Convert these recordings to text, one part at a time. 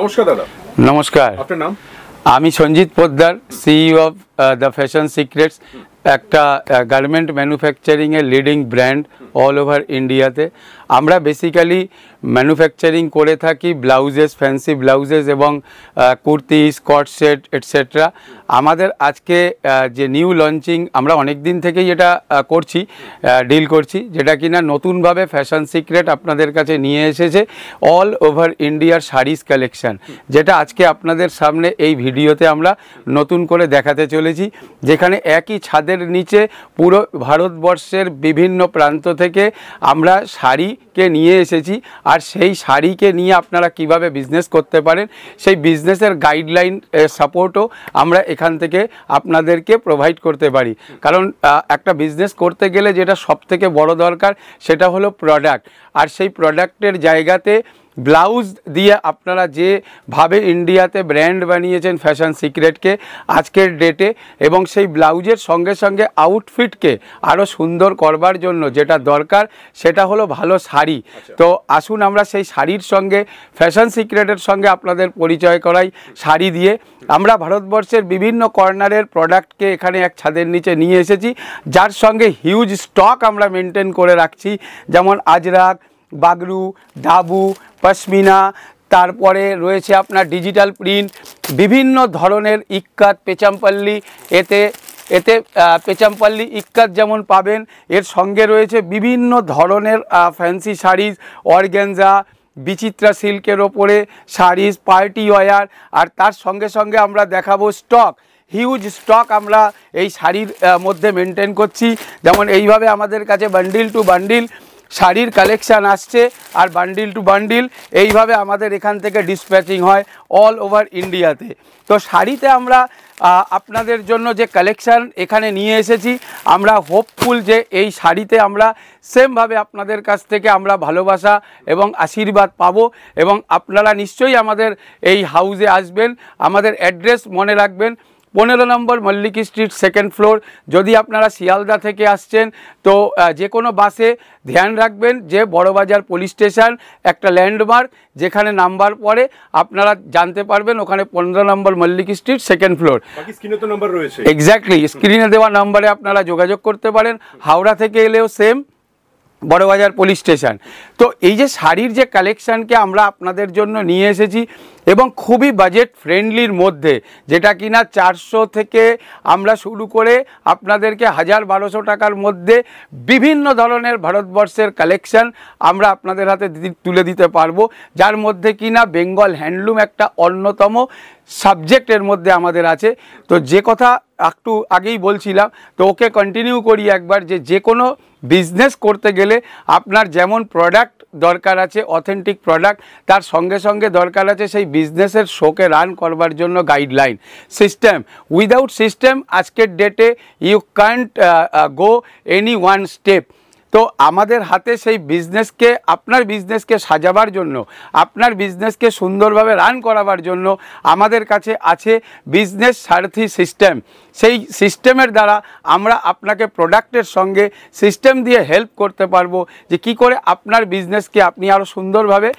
নমস্কার দাদা। নমস্কার, আপনার নাম? আমি Sanjit Poddar, CEO of the fashion secrets, একটা গার্মেন্ট ম্যানুফ্যাকচারিংয়ের লিডিং ব্র্যান্ড অল ওভার ইন্ডিয়াতে। আমরা বেসিক্যালি ম্যানুফ্যাকচারিং করে থাকি ব্লাউজেস, ফ্যান্সি ব্লাউজেস এবং কুর্তি, স্কট সেট এটসেট্রা। আমাদের আজকে যে নিউ লঞ্চিং, আমরা অনেক দিন থেকেই এটা করছি, ডিল করছি, যেটা কিনা নতুনভাবে ফ্যাশন সিক্রেট আপনাদের কাছে নিয়ে এসেছে অল ওভার ইন্ডিয়ার শাড়িজ কালেকশান, যেটা আজকে আপনাদের সামনে এই ভিডিওতে আমরা নতুন করে দেখাতে চলেছি, যেখানে একই ছাদের নিচে পুরো ভারতবর্ষের বিভিন্ন প্রান্ত থেকে আমরা শাড়িকে নিয়ে এসেছি। আর সেই শাড়িকে নিয়ে আপনারা কিভাবে বিজনেস করতে পারেন সেই বিজনেসের গাইডলাইন সাপোর্টও আমরা এখান থেকে আপনাদেরকে প্রোভাইড করতে পারি। কারণ একটা বিজনেস করতে গেলে যেটা সবথেকে বড় দরকার সেটা হলো প্রোডাক্ট। আর সেই প্রোডাক্টের জায়গাতে ব্লাউজ দিয়ে আপনারা যেভাবে ইন্ডিয়াতে ব্র্যান্ড বানিয়েছেন ফ্যাশন সিক্রেটকে আজকের ডেটে, এবং সেই ব্লাউজের সঙ্গে সঙ্গে আউটফিটকে আরও সুন্দর করবার জন্য যেটা দরকার সেটা হলো ভালো শাড়ি। তো আসুন আমরা সেই শাড়ির সঙ্গে ফ্যাশন সিক্রেটের সঙ্গে আপনাদের পরিচয় করাই শাড়ি দিয়ে। আমরা ভারতবর্ষের বিভিন্ন কর্নারের প্রোডাক্টকে এখানে এক ছাদের নিচে নিয়ে এসেছি, যার সঙ্গে হিউজ স্টক আমরা মেনটেন করে রাখছি, যেমন আজরাক, বাগরু, ডাবু, পশমিনা, তারপরে রয়েছে আপনার ডিজিটাল প্রিন্ট, বিভিন্ন ধরনের ইক্কাত, পেচামপল্লি। এতে পেচামপল্লি ইক্কাত যেমন পাবেন, এর সঙ্গে রয়েছে বিভিন্ন ধরনের ফ্যান্সি শাড়িজ, অর্গ্যানজা, বিচিত্রা সিল্কের ওপরে শাড়িজ, পার্টি ওয়্যার। আর তার সঙ্গে সঙ্গে আমরা দেখাবো স্টক, হিউজ স্টক আমরা এই শাড়ির মধ্যে মেনটেন করছি। যেমন এইভাবে আমাদের কাছে বান্ডিল টু বান্ডিল শাড়ির কালেকশান আসছে, আর বান্ডিল টু বান্ডিল এইভাবে আমাদের এখান থেকে ডিসপ্যাচিং হয় অল ওভার ইন্ডিয়াতে। তো শাড়িতে আমরা আপনাদের জন্য যে কালেকশান এখানে নিয়ে এসেছি, আমরা হোপফুল যে এই শাড়িতে আমরা সেমভাবে আপনাদের কাছ থেকে আমরা ভালোবাসা এবং আশীর্বাদ পাবো, এবং আপনারা নিশ্চয়ই আমাদের এই হাউসে আসবেন। আমাদের অ্যাড্রেস মনে রাখবেন, 15 নম্বর মল্লিক স্ট্রিট, 2nd ফ্লোর। যদি আপনারা শিয়ালদা থেকে আসছেন তো যে কোনো বাসে ধ্যান রাখবেন যে বড়বাজার পুলিশ স্টেশন একটা ল্যান্ডমার্ক, যেখানে নাম্বার পরে আপনারা জানতে পারবেন ওখানে 15 নম্বর মল্লিক স্ট্রিট, 2nd ফ্লোর। স্ক্রিনে তো নাম্বার রয়েছে, এক্স্যাক্টলি স্ক্রিনে দেওয়া নাম্বারে আপনারা যোগাযোগ করতে পারেন। হাওড়া থেকে এলেও সেম, বড়বাজার পুলিশ স্টেশন। তো এই যে শাড়ির যে কালেকশানকে আমরা আপনাদের জন্য নিয়ে এসেছি, এবং খুবই বাজেট ফ্রেন্ডলির মধ্যে, যেটা কিনা 400 থেকে আমরা শুরু করে আপনাদেরকে 1000-1200 টাকার মধ্যে বিভিন্ন ধরনের ভারতবর্ষের কালেকশান আমরা আপনাদের হাতে তুলে দিতে পারবো, যার মধ্যে কিনা বেঙ্গল হ্যান্ডলুম একটা অন্যতম সাবজেক্টের মধ্যে আমাদের আছে। তো যে কথা একটু আগেই বলছিলাম, তো ওকে কন্টিনিউ করি একবার, যে কোনো বিজনেস করতে গেলে আপনার যেমন প্রোডাক্ট দরকার আছে, অথেন্টিক প্রোডাক্ট, তার সঙ্গে সঙ্গে দরকার আছে সেই বিজনেসের শোকে রান করবার জন্য গাইডলাইন, সিস্টেম। উইদাউট সিস্টেম আজকের ডেটে you can't go any one step. তো আমাদের হাতে সেই বিজনেসকে, আপনার বিজনেসকে সাজাবার জন্য, আপনার বিজনেসকে সুন্দরভাবে রান করাবার জন্য আমাদের কাছে আছে বিজনেস সারথি সিস্টেম। সেই সিস্টেমের দ্বারা আমরা আপনাকে প্রোডাক্টের সঙ্গে সিস্টেম দিয়ে হেল্প করতে পারবো, যে কি করে আপনার বিজনেসকে আপনি আরও সুন্দরভাবে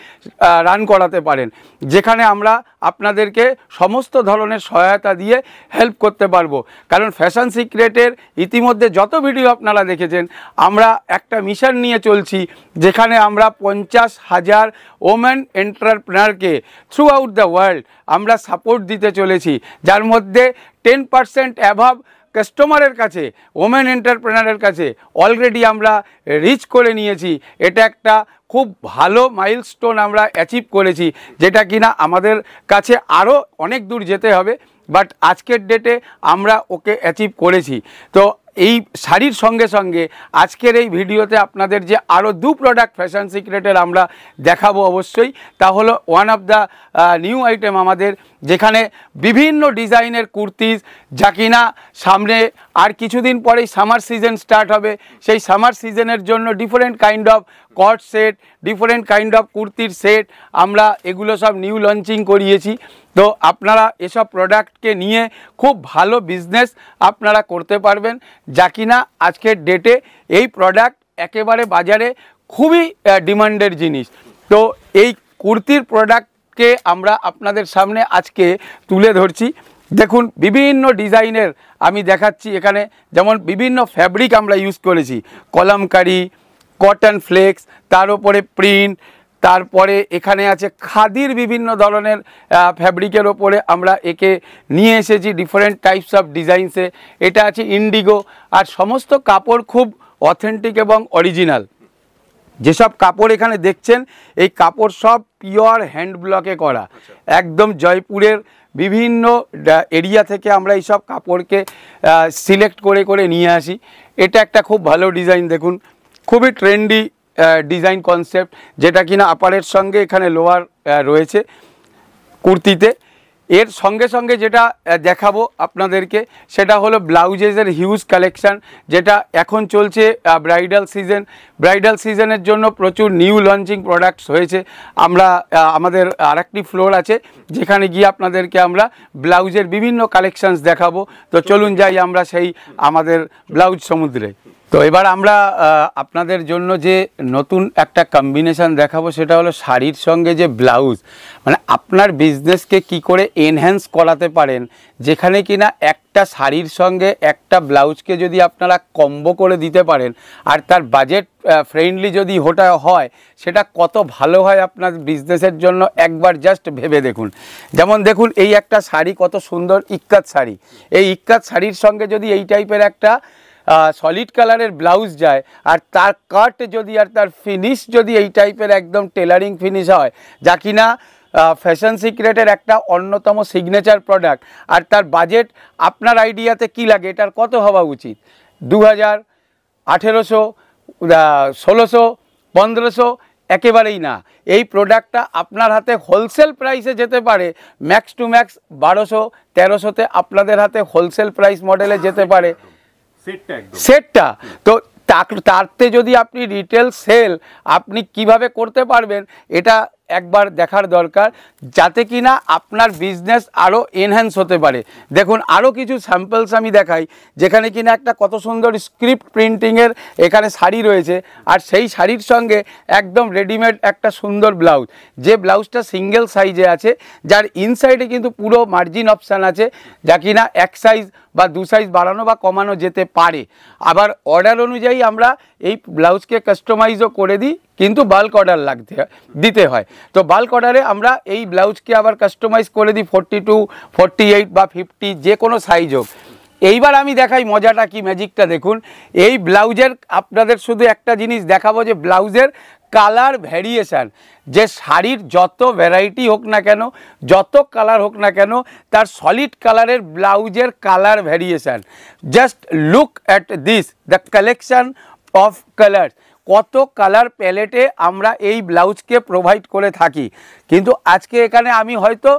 রান করাতে পারেন, যেখানে আমরা আপনাদেরকে সমস্ত ধরনের সহায়তা দিয়ে হেল্প করতে পারবো। কারণ ফ্যাশন সিক্রেটের ইতিমধ্যে যত ভিডিও আপনারা দেখেছেন, আমরা একটা মিশন নিয়ে চলছি, যেখানে আমরা 50,000 ওমেন এন্টারপ্রেনারকে থ্রু আউট দ্য ওয়ার্ল্ড আমরা সাপোর্ট দিতে চলেছি, যার মধ্যে 10% অ্যাভাব কাস্টমারের কাছে, ওমেন এন্টারপ্রেনারের কাছে অলরেডি আমরা রিচ করে নিয়েছি। এটা একটা খুব ভালো মাইলস্টোন আমরা অ্যাচিভ করেছি, যেটা কিনা আমাদের কাছে আরও অনেক দূর যেতে হবে, বাট আজকের ডেটে আমরা ওকে অ্যাচিভ করেছি। তো এই শাড়ির সঙ্গে সঙ্গে আজকের এই ভিডিওতে আপনাদের যে আরও 2 প্রোডাক্ট ফ্যাশন সিক্রেটের আমরা দেখাবো অবশ্যই, তা হলো one of the new item আমাদের, যেখানে বিভিন্ন ডিজাইনের কুর্তিজ, যা কিনা সামনে আর কিছুদিন পরেই সামার সিজন স্টার্ট হবে। সেই সামার সিজনের জন্য different kind of cord set, different kind of কুর্তির সেট আমরা এগুলো সব নিউ লঞ্চিং করিয়েছি। তো আপনারা এসব প্রোডাক্টকে নিয়ে খুব ভালো বিজনেস আপনারা করতে পারবেন, যা কিনা আজকের ডেটে এই প্রোডাক্ট একেবারে বাজারে খুবই ডিমান্ডের জিনিস। তো এই কুর্তির প্রোডাক্ট প্রোডাক্টকে আমরা আপনাদের সামনে আজকে তুলে ধরছি। দেখুন বিভিন্ন ডিজাইনের আমি দেখাচ্ছি এখানে, যেমন বিভিন্ন ফ্যাব্রিক আমরা ইউজ করেছি, কলামকারি, কটন ফ্লেক্স, তার উপরে প্রিন্ট, তারপরে এখানে আছে খাদির বিভিন্ন ধরনের ফ্যাব্রিকের ওপরে আমরা একে নিয়ে এসেছি ডিফারেন্ট টাইপস অফ ডিজাইনসে। এটা আছে ইন্ডিগো, আর সমস্ত কাপড় খুব অথেন্টিক এবং অরিজিনাল। যেসব কাপড় এখানে দেখছেন এই কাপড় সব পিওর হ্যান্ড ব্লকে করা, একদম জয়পুরের বিভিন্ন এরিয়া থেকে আমরা এইসব কাপড়কে সিলেক্ট করে করে নিয়ে আসি। এটা একটা খুব ভালো ডিজাইন, দেখুন খুবই ট্রেন্ডি ডিজাইন কনসেপ্ট, যেটা কিনা আপারের সঙ্গে এখানে লোয়ার রয়েছে কুর্তিতে। এর সঙ্গে সঙ্গে যেটা দেখাবো আপনাদেরকে সেটা হলো ব্লাউজেসের হিউজ কালেকশান, যেটা এখন চলছে ব্রাইডাল সিজনের জন্য প্রচুর নিউ লঞ্চিং প্রোডাক্টস হয়েছে। আমরা আমাদের আরেকটি ফ্লোর আছে যেখানে গিয়ে আপনাদেরকে আমরা ব্লাউজের বিভিন্ন কালেকশানস দেখাবো। তো চলুন যাই আমরা সেই আমাদের ব্লাউজ সমুদ্রে। তো এবার আমরা আপনাদের জন্য যে নতুন একটা কম্বিনেশান দেখাবো সেটা হলো শাড়ির সঙ্গে যে ব্লাউজ, মানে আপনার বিজনেসকে কি করে এনহ্যান্স করাতে পারেন, যেখানে কিনা একটা শাড়ির সঙ্গে একটা ব্লাউজকে যদি আপনারা কম্বো করে দিতে পারেন আর তার বাজেট ফ্রেন্ডলি যদি ওটা হয়, সেটা কত ভালো হয় আপনার বিজনেসের জন্য একবার জাস্ট ভেবে দেখুন। যেমন দেখুন এই একটা শাড়ি কত সুন্দর ইক্কাত শাড়ি, এই ইক্কাত শাড়ির সঙ্গে যদি এই টাইপের একটা সলিড কালারের ব্লাউজ যায় আর তার কাট যদি আর তার ফিনিশ যদি এই টাইপের একদম টেলারিং ফিনিশ হয়, যা কিনা ফ্যাশন সিক্রেটের একটা অন্যতম সিগনেচার প্রোডাক্ট, আর তার বাজেট আপনার আইডিয়াতে কি লাগে এটার কত হওয়া উচিত? 2000, 1800, 1600, 1500? একেবারেই না। এই প্রোডাক্টটা আপনার হাতে হোলসেল প্রাইসে যেতে পারে ম্যাক্স টু ম্যাক্স 1200, 1300-তে আপনাদের হাতে হোলসেল প্রাইস মডেলে যেতে পারে সেটটা। তো তারতে যদি আপনি রিটেল সেল আপনি কিভাবে করতে পারবেন এটা একবার দেখার দরকার, যাতে কিনা আপনার বিজনেস আরও এনহ্যান্স হতে পারে। দেখুন আরও কিছু স্যাম্পলস আমি দেখাই, যেখানে কিনা একটা কত সুন্দর স্ক্রিপ্ট প্রিন্টিংয়ের এখানে শাড়ি রয়েছে, আর সেই শাড়ির সঙ্গে একদম রেডিমেড একটা সুন্দর ব্লাউজ, যে ব্লাউজটা সিঙ্গেল সাইজে আছে, যার ইনসাইডে কিন্তু পুরো মার্জিন অপশান আছে, যা কিনা এক সাইজ বা 2 সাইজ বাড়ানো বা কমানো যেতে পারে। আবার অর্ডার অনুযায়ী আমরা এই ব্লাউজকে কাস্টমাইজও করে দিই, কিন্তু বাল্ক অর্ডার দিতে হয়। তো বাল্ক অর্ডারে আমরা এই ব্লাউজকে আবার কাস্টমাইজ করে দিই 42, 48 বা 50, যে কোনো সাইজ হোক। এইবার আমি দেখাই মজাটা কি, ম্যাজিকটা দেখুন। এই ব্লাউজের আপনাদের শুধু একটা জিনিস দেখাবো, যে ব্লাউজের কালার ভ্যারিয়েশান, যে শাড়ির যত ভ্যারাইটি হোক না কেন, যত কালার হোক না কেন, তার সলিড কালারের ব্লাউজের colour variation. Just look at this, the collection of colour. কত কালার প্যালেটে আমরা এই ব্লাউজকে প্রোভাইড করে থাকি, কিন্তু আজকে এখানে আমি হয়তো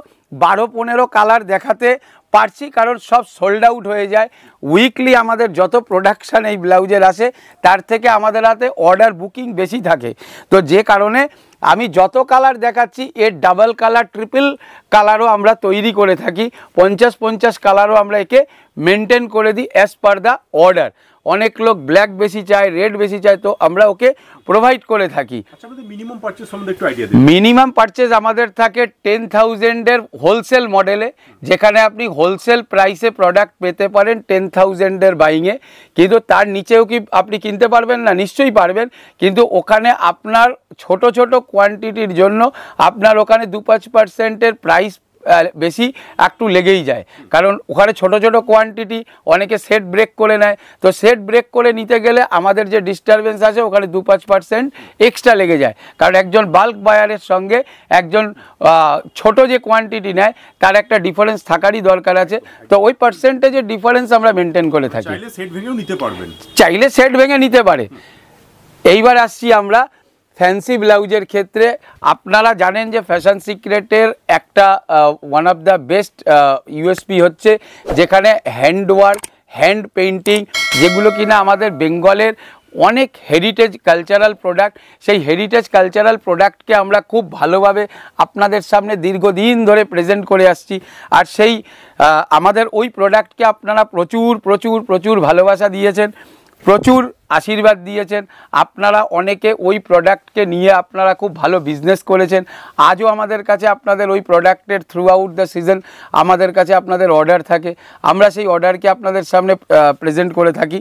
12-15 কালার দেখাতে পারছি, কারণ সব সোল্ড আউট হয়ে যায়। উইকলি আমাদের যত প্রোডাকশান এই ব্লাউজের আসে তার থেকে আমাদের হাতে অর্ডার বুকিং বেশি থাকে। তো যে কারণে আমি যত কালার দেখাচ্ছি এর ডাবল কালার, ট্রিপল কালারও আমরা তৈরি করে থাকি, 50-50 কালারও আমরা একে মেনটেন করে দিই অ্যাজ পার দ্য অর্ডার। অনেক লোক ব্ল্যাক বেশি চায়, রেড বেশি চায়, তো আমরা ওকে প্রোভাইড করে থাকি। মিনিমাম পারচেজ আমাদের থাকে 10,000-এর হোলসেল মডেলে, যেখানে আপনি হোলসেল প্রাইসে প্রোডাক্ট পেতে পারেন 10,000-এর বাইংয়ে। কিন্তু তার নিচেও কি আপনি কিনতে পারবেন না? নিশ্চয়ই পারবেন, কিন্তু ওখানে আপনার ছোট ছোট কোয়ান্টিটির জন্য আপনার ওখানে 2-5%-এর প্রাইস বেশি একটু লেগেই যায়, কারণ ওখানে ছোট ছোট কোয়ান্টিটি, অনেকে সেট ব্রেক করে নেয়। তো সেট ব্রেক করে নিতে গেলে আমাদের যে ডিস্টারবেন্স আছে ওখানে 2-5% এক্সট্রা লেগে যায়, কারণ একজন বাল্ক বায়ারের সঙ্গে একজন ছোট যে কোয়ান্টিটি নেয় তার একটা ডিফারেন্স থাকারই দরকার আছে। তো ওই পার্সেন্টেজের ডিফারেন্স আমরা মেনটেন করে থাকি। চাইলে সেট ভেঙে নিতে পারে। এইবার আসছি আমরা ফ্যান্সি ব্লাউজের ক্ষেত্রে। আপনারা জানেন যে ফ্যাশন সিক্রেটের একটা one of the best USP হচ্ছে যেখানে হ্যান্ডওয়ার্ক, হ্যান্ড পেইন্টিং, যেগুলো কিনা আমাদের বেঙ্গলের অনেক হেরিটেজ কালচারাল প্রোডাক্ট, সেই হেরিটেজ কালচারাল প্রোডাক্টকে আমরা খুব ভালোভাবে আপনাদের সামনে দীর্ঘদিন ধরে প্রেজেন্ট করে আসছি। আর সেই আমাদের ওই প্রোডাক্টকে আপনারা প্রচুর প্রচুর প্রচুর ভালোবাসা দিয়েছেন। প্রচুর আশীর্বাদ দিয়েছেন। আপনারা অনেকে ওই প্রোডাক্টকে নিয়ে আপনারা খুব ভালো বিজনেস করেছেন। আজও আমাদের কাছে আপনাদের ওই প্রোডাক্টের থ্রু আউট দ্য সিজন আমাদের কাছে আপনাদের অর্ডার থাকে, আমরা সেই অর্ডারকে আপনাদের সামনে প্রেজেন্ট করে থাকি।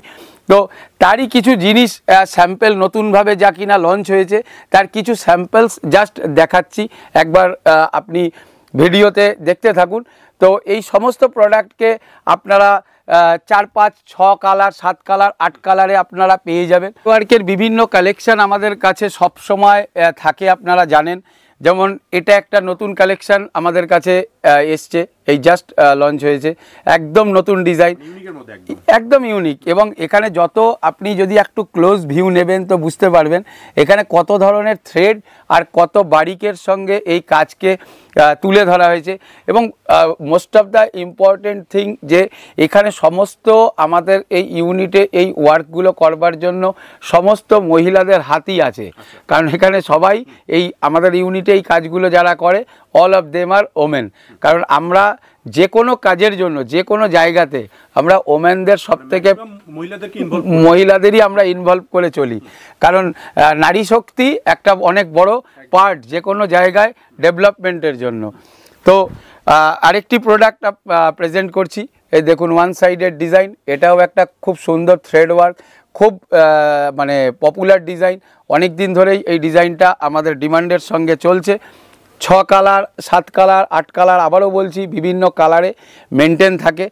তো তারই কিছু জিনিস স্যাম্পল নতুনভাবে যা কিনা লঞ্চ হয়েছে তার কিছু স্যাম্পলস জাস্ট দেখাচ্ছি, একবার আপনি ভিডিওতে দেখতে থাকুন। তো এই সমস্ত প্রোডাক্টকে আপনারা 4, 5, 6 কালার, 7 কালার, 8 কালারে আপনারা পেয়ে যাবেন। ওয়ার্কের বিভিন্ন কালেকশান আমাদের কাছে সব সময় থাকে, আপনারা জানেন। যেমন এটা একটা নতুন কালেকশান আমাদের কাছে এসছে, এই জাস্ট লঞ্চ হয়েছে, একদম নতুন ডিজাইন, একদম ইউনিক। এবং এখানে যত আপনি যদি একটু ক্লোজ ভিউ নেবেন তো বুঝতে পারবেন এখানে কত ধরনের থ্রেড আর কত বারিকের সঙ্গে এই কাজকে তুলে ধরা হয়েছে। এবং most of the important thing যে এখানে সমস্ত আমাদের এই ইউনিটে এই ওয়ার্কগুলো করবার জন্য সমস্ত মহিলাদের হাতই আছে, কারণ এখানে সবাই এই আমাদের ইউনিটে এই কাজগুলো যারা করে all of them are women. কারণ আমরা যে কোনো কাজের জন্য যে কোনো জায়গাতে আমরা ওমেনদের সব থেকে মহিলাদেরই আমরা ইনভলভ করে চলি, কারণ নারী শক্তি একটা অনেক বড় পার্ট যে কোনো জায়গায় ডেভেলপমেন্টের জন্য। তো আরেকটি প্রোডাক্ট প্রেজেন্ট করছি, এই দেখুন ওয়ান সাইডের ডিজাইন, এটাও একটা খুব সুন্দর থ্রেড ওয়ার্ক, খুব মানে পপুলার ডিজাইন, অনেক দিন ধরেই এই ডিজাইনটা আমাদের ডিমান্ডের সঙ্গে চলছে। 6 কালার, 7 কালার, 8 কালার, আবারও বলছি বিভিন্ন কালারে মেনটেন থাকে।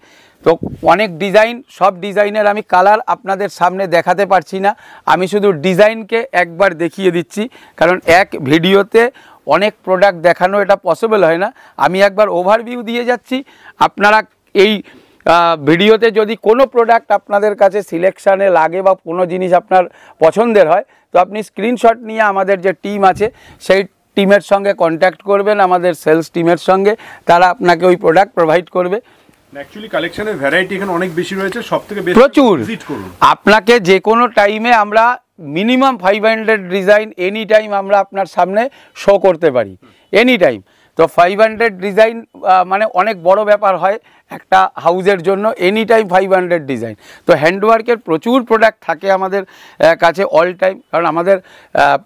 তো অনেক ডিজাইন, সব ডিজাইনের আমি কালার আপনাদের সামনে দেখাতে পারছি না, আমি শুধু ডিজাইনকে একবার দেখিয়ে দিচ্ছি, কারণ এক ভিডিওতে অনেক প্রোডাক্ট দেখানো এটা পসিবল হয় না। আমি একবার ওভারভিউ দিয়ে যাচ্ছি, আপনারা এই ভিডিওতে যদি কোনো প্রোডাক্ট আপনাদের কাছে সিলেকশানে লাগে বা কোনো জিনিস আপনার পছন্দের হয় তো আপনি স্ক্রিনশট নিয়ে আমাদের যে টিম আছে সেই টিমের সঙ্গে কন্ট্যাক্ট করবেন, আমাদের সেলস টিমের সঙ্গে, তারা আপনাকে ওই প্রোডাক্ট প্রোভাইড করবে। অ্যাকচুয়ালি কালেকশনের ভ্যারাইটি এখানে অনেক বেশি রয়েছে, সবথেকে বেশি প্রচুর। ভিজিট করুন, আপনাকে যে কোনো টাইমে আমরা মিনিমাম 500 ডিজাইন এনি টাইম আমরা আপনার সামনে শো করতে পারি, এনি টাইম। তো 500 ডিজাইন মানে অনেক বড় ব্যাপার হয় একটা হাউজের জন্য, এনি টাইম 500 ডিজাইন। তো হ্যান্ডওয়ার্কের প্রচুর প্রোডাক্ট থাকে আমাদের কাছে অল টাইম, কারণ আমাদের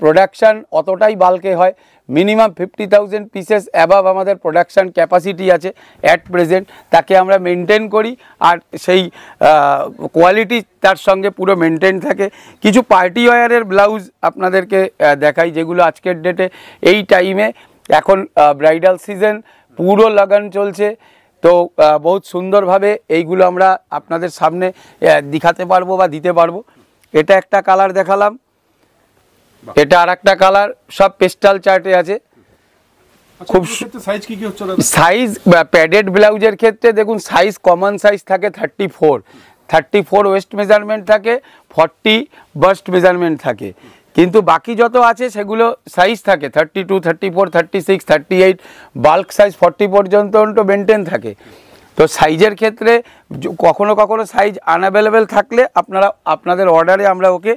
প্রোডাকশান অতটাই বাল্কে হয়, মিনিমাম 50,000 পিসেস অ্যাবাভ আমাদের প্রোডাকশান ক্যাপাসিটি আছে অ্যাট প্রেজেন্ট, তাকে আমরা মেনটেন করি, আর সেই কোয়ালিটি তার সঙ্গে পুরো মেনটেন থাকে। কিছু পার্টি ওয়্যারের ব্লাউজ আপনাদেরকে দেখাই, যেগুলো আজকের ডেটে এই টাইমে এখন ব্রাইডাল সিজন পুরো লাগান চলছে, তো বহুত সুন্দরভাবে এইগুলো আমরা আপনাদের সামনে দেখাতে পারবো বা দিতে পারবো। এটা একটা কালার দেখালাম, এটা আর একটা কালার, সব পেস্টাল চার্টে আছে। খুব সাইজ কি কি হচ্ছে সাইজ প্যাডেড ব্লাউজের ক্ষেত্রে দেখুন সাইজ কমন সাইজ থাকে 34 ওয়েস্ট মেজারমেন্ট থাকে, 40 বাস্ট মেজারমেন্ট থাকে, কিন্তু বাকি যত আছে সেগুলো সাইজ থাকে 32, 34, 36, 38, বাল্ক সাইজ 40 পর্যন্ত মেনটেন থাকে। তো সাইজের ক্ষেত্রে কখনো কখনো সাইজ আনঅ্যাভেলেবেল থাকলে আপনারা আপনাদের অর্ডারে আমরা ওকে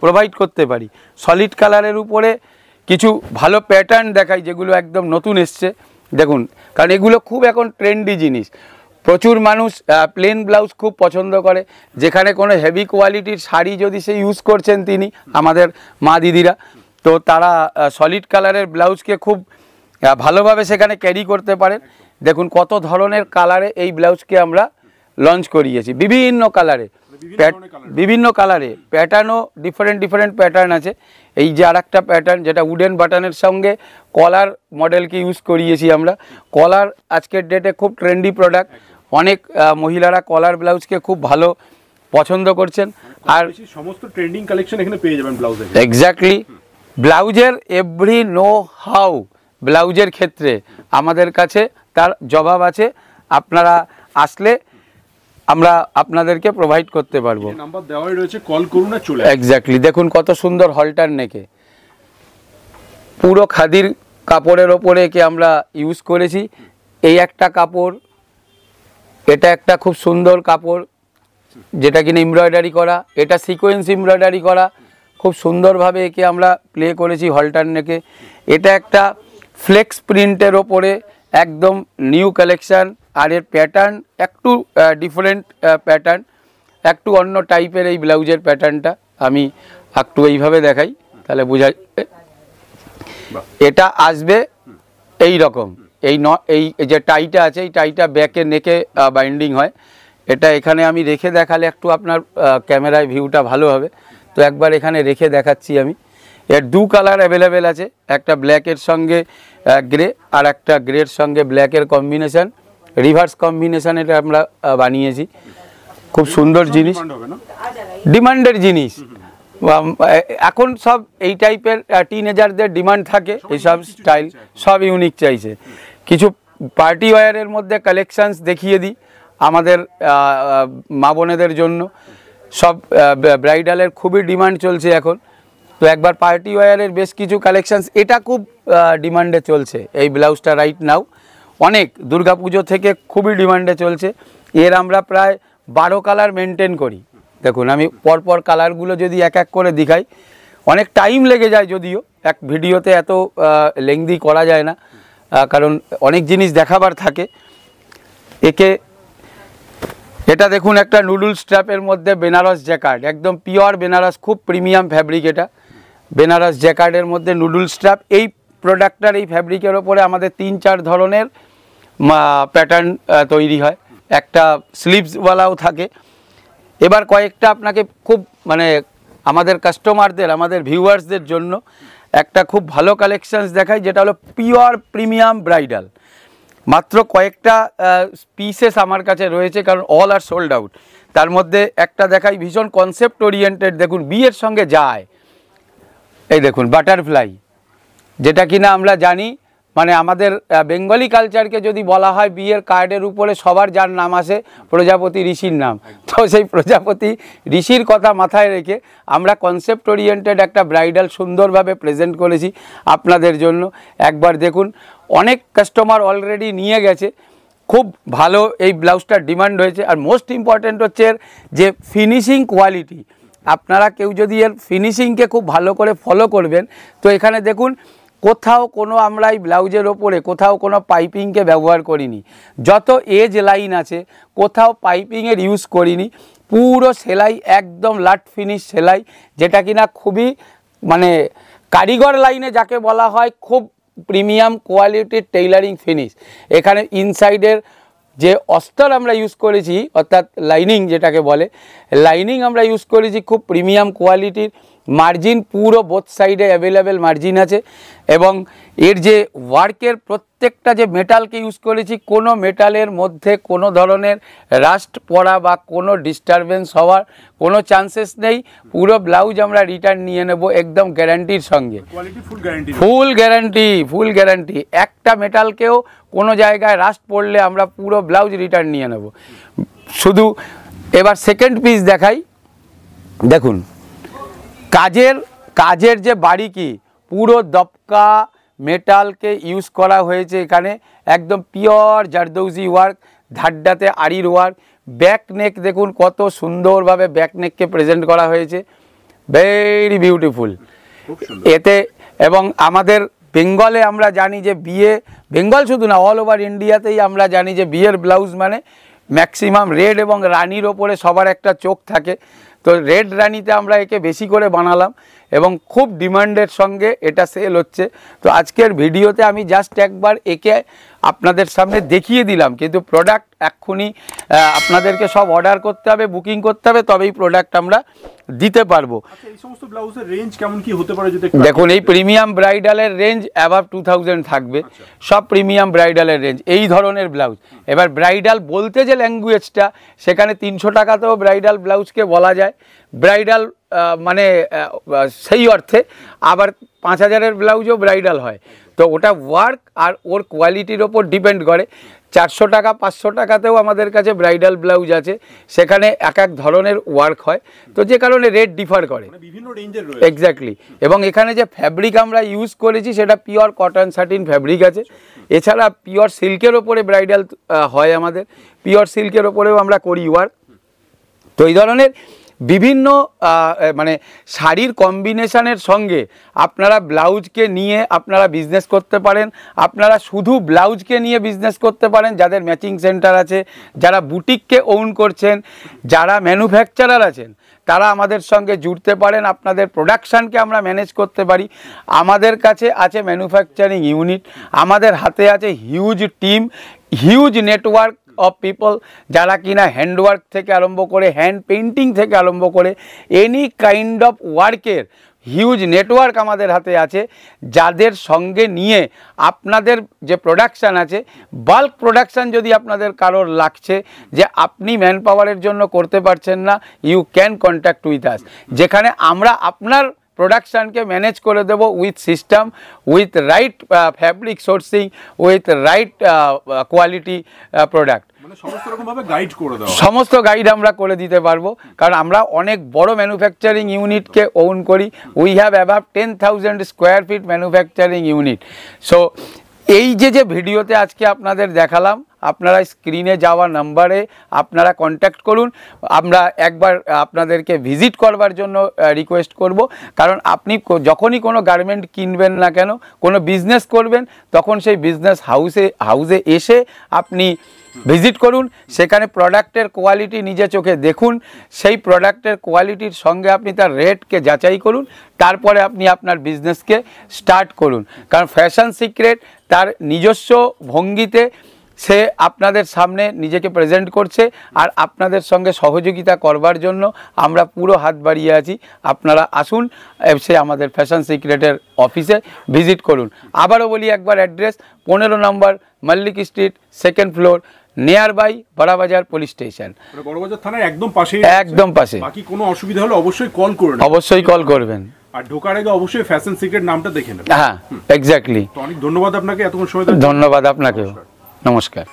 প্রোভাইড করতে পারি। সলিড কালারের উপরে কিছু ভালো প্যাটার্ন দেখাই যেগুলো একদম নতুন এসছে, দেখুন, কারণ এগুলো খুব এখন ট্রেন্ডি জিনিস। প্রচুর মানুষ প্লেন ব্লাউজ খুব পছন্দ করে, যেখানে কোনো হেভি কোয়ালিটির শাড়ি যদি সে ইউজ করছেন তিনি আমাদের মা দিদিরা, তো তারা সলিড কালারের ব্লাউজকে খুব ভালোভাবে সেখানে ক্যারি করতে পারেন। দেখুন কত ধরনের কালারে এই ব্লাউজকে আমরা লঞ্চ করিয়েছি, বিভিন্ন কালারে, বিভিন্ন কালারে, প্যাটার্নও ডিফারেন্ট প্যাটার্ন আছে। এই যে আর একটা প্যাটার্ন যেটা উডেন বাটনের সঙ্গে কলার মডেলকে ইউজ করিয়েছি আমরা। কলার আজকের ডেটে খুব ট্রেন্ডি প্রোডাক্ট, অনেক মহিলারা কলার ব্লাউজকে খুব ভালো পছন্দ করছেন। আর সমস্ত ট্রেন্ডিং কালেকশন এখানে পেয়ে যাবেন ব্লাউজে। এক্স্যাক্টলি, ব্লাউজের এভরি নো হাউ ব্লাউজের ক্ষেত্রে আমাদের কাছে তার জবাব আছে, আপনারা আসলে আমরা আপনাদেরকে প্রোভাইড করতে পারবো। নাম্বার দেওয়াই রয়েছে, কল করুন আর চলে। এক্স্যাক্টলি, দেখুন কত সুন্দর হলটার নেকে, পুরো খাদির কাপড়ের ওপরে একে আমরা ইউজ করেছি। এই একটা কাপড়, এটা একটা খুব সুন্দর কাপড় যেটা কিনা এমব্রয়ডারি করা, এটা সিকোয়েন্স এমব্রয়ডারি করা, খুব সুন্দরভাবে একে আমরা প্লে করেছি হলটার নেকে। এটা একটা ফ্লেক্স প্রিন্টের ওপরে একদম নিউ কালেকশান, আর এর প্যাটার্ন একটু ডিফারেন্ট প্যাটার্ন, একটু অন্য টাইপের এই ব্লাউজের প্যাটার্নটা, আমি একটু এইভাবে দেখাই তাহলে বোঝা যাবে। এটা আসবে এই রকম, এই যে টাইটা আছে এই টাইটা ব্যাকে নেকে বাইন্ডিং হয়। এটা এখানে আমি রেখে দেখালে একটু আপনার ক্যামেরায় ভিউটা ভালো হবে, তো একবার এখানে রেখে দেখাচ্ছি আমি। এর দু কালার অ্যাভেলেবেল আছে, একটা ব্ল্যাকের সঙ্গে গ্রে আর একটা গ্রের সঙ্গে ব্ল্যাকের কম্বিনেশান, রিভার্স কম্বিনেশান এটা আমরা বানিয়েছি। খুব সুন্দর জিনিস, ডিমান্ডের জিনিস। এখন সব এই টাইপের টিনেজারদের ডিমান্ড থাকে, এইসব স্টাইল সব ইউনিক চাইছে। কিছু পার্টি ওয়্যারের মধ্যে কালেকশানস দেখিয়ে দিই আমাদের মা বোনেদের জন্য। সব ব্রাইডালের খুবই ডিমান্ড চলছে এখন, তো একবার পার্টি ওয়্যারের বেশ কিছু কালেকশানস, এটা খুব ডিমান্ডে চলছে এই ব্লাউজটা রাইট নাও, অনেক দুর্গাপুজো থেকে খুবই ডিমান্ডে চলছে। এর আমরা প্রায় 12 কালার মেনটেন করি। দেখুন আমি পরপর কালারগুলো যদি এক এক করে দেখাই, অনেক টাইম লেগে যায়, যদিও এক ভিডিওতে এত লেংদি করা যায় না, কারণ অনেক জিনিস দেখাবার থাকে। এটা দেখুন একটা নুডল স্ট্র্যাপের মধ্যে বেনারস জ্যাকার্ড, একদম পিওর বেনারস, খুব প্রিমিয়াম ফ্যাব্রিক। এটা বেনারস জ্যাকার্ডের মধ্যে নুডল স্ট্র্যাপ। এই প্রোডাক্টটার এই ফ্যাব্রিকের ওপরে আমাদের 3-4 ধরনের প্যাটার্ন তৈরি হয়, একটা স্লিভসওয়ালাও থাকে। এবার কয়েকটা আপনাকে খুব মানে আমাদের কাস্টমারদের, আমাদের ভিউয়ার্সদের জন্য একটা খুব ভালো কালেকশানস দেখাই, যেটা হলো পিওর প্রিমিয়াম ব্রাইডাল। মাত্র কয়েকটা পিসেস আমার কাছে রয়েছে, কারণ অল আর সোল্ড আউট। তার মধ্যে একটা দেখাই ভীষণ কনসেপ্ট ওরিয়েন্টেড, দেখুন বিয়ের সঙ্গে যায়। এই দেখুন বাটারফ্লাই, যেটা কিনা আমরা জানি মানে আমাদের বেঙ্গলি কালচারকে যদি বলা হয় বিয়ের কার্ডের উপরে সবার যার নাম আসে প্রজাপতি ঋষির নাম, তো সেই প্রজাপতি ঋষির কথা মাথায় রেখে আমরা কনসেপ্ট ওরিয়েন্টেড একটা ব্রাইডাল সুন্দরভাবে প্রেজেন্ট করেছি আপনাদের জন্য। একবার দেখুন, অনেক কাস্টমার অলরেডি নিয়ে গেছে, খুব ভালো এই ব্লাউজটার ডিমান্ড হয়েছে। আর মোস্ট ইম্পর্ট্যান্ট হচ্ছে এর যে ফিনিশিং কোয়ালিটি। আপনারা কেউ যদি এর ফিনিশিংকে খুব ভালো করে ফলো করবেন, তো এখানে দেখুন কোথাও কোনো আমরা এই ব্লাউজের ওপরে কোথাও কোনো পাইপিংকে ব্যবহার করিনি। যত এজ লাইন আছে কোথাও পাইপিংয়ের ইউজ করিনি, পুরো সেলাই একদম লাট ফিনিশ সেলাই, যেটা কিনা খুবই মানে কারিগর লাইনে যাকে বলা হয় খুব প্রিমিয়াম কোয়ালিটির টেইলারিং ফিনিশ। এখানে ইনসাইডের যে অস্তর আমরা ইউজ করেছি, অর্থাৎ লাইনিং যেটাকে বলে, লাইনিং আমরা ইউজ করেছি খুব প্রিমিয়াম কোয়ালিটির। মার্জিন পুরো বোথ সাইডে অ্যাভেলেবেল মার্জিন আছে, এবং এর যে ওয়ার্কের প্রত্যেকটা যে মেটালকে ইউজ করেছি, কোনো মেটালের মধ্যে কোনো ধরনের রাস্ট পড়া বা কোনো ডিস্টারবেন্স হওয়ার কোনো চান্সেস নেই। পুরো ব্লাউজ আমরা রিটার্ন নিয়ে নেব একদম গ্যারান্টির সঙ্গে, ফুল গ্যারান্টি। একটা মেটালকেও কোনো জায়গায় রাস্ট পড়লে আমরা পুরো ব্লাউজ রিটার্ন নিয়ে নেব। শুধু এবার সেকেন্ড পিস দেখাই, দেখুন কাজের যে বারিকি, পুরো দপকা মেটালকে ইউজ করা হয়েছে এখানে, একদম পিওর জারদৌজি ওয়ার্ক, ধাড্ডাতে আড়ির ওয়ার্ক। ব্যাক নেক দেখুন কত সুন্দরভাবে ব্যাক নেককে প্রেজেন্ট করা হয়েছে, ভেরি বিউটিফুল এতে। এবং আমাদের বেঙ্গলে আমরা জানি যে বিয়ে, বেঙ্গল শুধু না অল ওভার ইন্ডিয়াতেই আমরা জানি যে বিয়ের ব্লাউজ মানে ম্যাক্সিমাম রেড এবং রানির ওপরে সবার একটা চোখ থাকে। তো রেড রানিতে আমরা একে বেশি করে বানালাম এবং খুব ডিমান্ডের সঙ্গে এটা সেল হচ্ছে। তো আজকের ভিডিওতে আমি জাস্ট একবার একে আপনাদের সামনে দেখিয়ে দিলাম, কিন্তু প্রোডাক্ট এক্ষুনি আপনাদেরকে সব অর্ডার করতে হবে, বুকিং করতে হবে, তবেই প্রোডাক্ট আমরা দিতে পারবো। এই সমস্ত ব্লাউজের রেঞ্জ কেমন কি হতে পারে যদি দেখুন, এই প্রিমিয়াম ব্রাইডালের রেঞ্জ অ্যাবাভ 2000 থাকবে, সব প্রিমিয়াম ব্রাইডালের রেঞ্জ এই ধরনের ব্লাউজ। এবার ব্রাইডাল বলতে যে ল্যাঙ্গুয়েজটা, সেখানে 300 টাকাতেও ব্রাইডাল ব্লাউজকে বলা যায় ব্রাইডাল, মানে সেই অর্থে। আবার 5000-এর ব্লাউজও ব্রাইডাল হয়, তো ওটা ওয়ার্ক আর ওর কোয়ালিটির ওপর ডিপেন্ড করে। 400 টাকা 500 টাকাতেও আমাদের কাছে ব্রাইডাল ব্লাউজ আছে, সেখানে এক এক ধরনের ওয়ার্ক হয়, তো যে কারণে রেট ডিফার করে বিভিন্ন রেঞ্জের রয়েছে। এক্স্যাক্টলি। এবং এখানে যে ফ্যাব্রিক আমরা ইউজ করেছি সেটা পিওর কটন সাটিন ফ্যাব্রিক আছে। এছাড়া পিওর সিল্কের ওপরে ব্রাইডাল হয়, আমাদের পিওর সিল্কের ওপরেও আমরা করি ওয়ার্ক। তো এই ধরনের বিভিন্ন মানে শাড়ির কম্বিনেশনের সঙ্গে আপনারা ব্লাউজকে নিয়ে আপনারা বিজনেস করতে পারেন, আপনারা শুধু ব্লাউজকে নিয়ে বিজনেস করতে পারেন, যাদের ম্যাচিং সেন্টার আছে, যারা বুটিককে ওন করছেন, যারা ম্যানুফ্যাকচারার আছেন, তারা আমাদের সঙ্গে জুড়তে পারেন। আপনাদের প্রোডাকশানকে আমরা ম্যানেজ করতে পারি। আমাদের কাছে আছে ম্যানুফ্যাকচারিং ইউনিট, আমাদের হাতে আছে huge team, huge network of people, যারা কিনা হ্যান্ডওয়ার্ক থেকে আরম্ভ করে হ্যান্ড পেইন্টিং থেকে আরম্ভ করে এনি কাইন্ড অফ ওয়ার্কের হিউজ নেটওয়ার্ক আমাদের হাতে আছে, যাদের সঙ্গে নিয়ে আপনাদের যে প্রোডাকশান আছে, বাল্ক প্রোডাকশান যদি আপনাদের কারোর লাগছে যে আপনি ম্যান পাওয়ারের জন্য করতে পারছেন না, you can contact with us, যেখানে আমরা আপনার প্রোডাকশানকে ম্যানেজ করে দেব with system, with right fabric sourcing, with right quality product. সমস্ত গাইড আমরা করে দিতে পারবো, কারণ আমরা অনেক বড় ম্যানুফ্যাকচারিং ইউনিটকে ওন করি। We have above 10,000 square feet manufacturing unit. So এই যে ভিডিওতে আজকে আপনাদের দেখালাম, আপনারা স্ক্রিনে যাওয়া নাম্বারে আপনারা কন্ট্যাক্ট করুন। আমরা একবার আপনাদেরকে ভিজিট করবার জন্য রিকোয়েস্ট করব, কারণ আপনি যখনই কোনো গার্মেন্ট কিনবেন না কেন, কোনো বিজনেস করবেন, তখন সেই বিজনেস হাউসে এসে আপনি ভিজিট করুন, সেখানে প্রোডাক্টের কোয়ালিটি নিজে চোখে দেখুন, সেই প্রোডাক্টের কোয়ালিটির সঙ্গে আপনি তার রেটকে যাচাই করুন, তারপরে আপনি আপনার বিজনেসকে স্টার্ট করুন। কারণ ফ্যাশন সিক্রেট তার নিজস্ব ভঙ্গিতে সে আপনাদের সামনে নিজেকে প্রেজেন্ট করছে, আর আপনাদের সঙ্গে সহযোগিতা করবার জন্য আমরা পুরো হাত বাড়িয়ে আছি। আপনারা আসুন, সে আমাদের ফ্যাশন সিক্রেটের অফিসে ভিজিট করুন। আবারও বলি একবার অ্যাড্রেস 15 নম্বর Mallick street, 2nd floor, near by Barabazar police station, Barabazar থানার একদম পাশে। একদম পাশে। বাকি কোনো অসুবিধা হলে অবশ্যই কল করুন। অবশ্যই কল করবেন, আর ঢোকার আগে অবশ্যই ফ্যাশন সিক্রেট নামটা দেখে নেবেন। হ্যাঁ, এক্স্যাক্টলি। অনেক ধন্যবাদ আপনাকে এতক্ষণ সময়। ধন্যবাদ আপনাকেও। নমস্কার।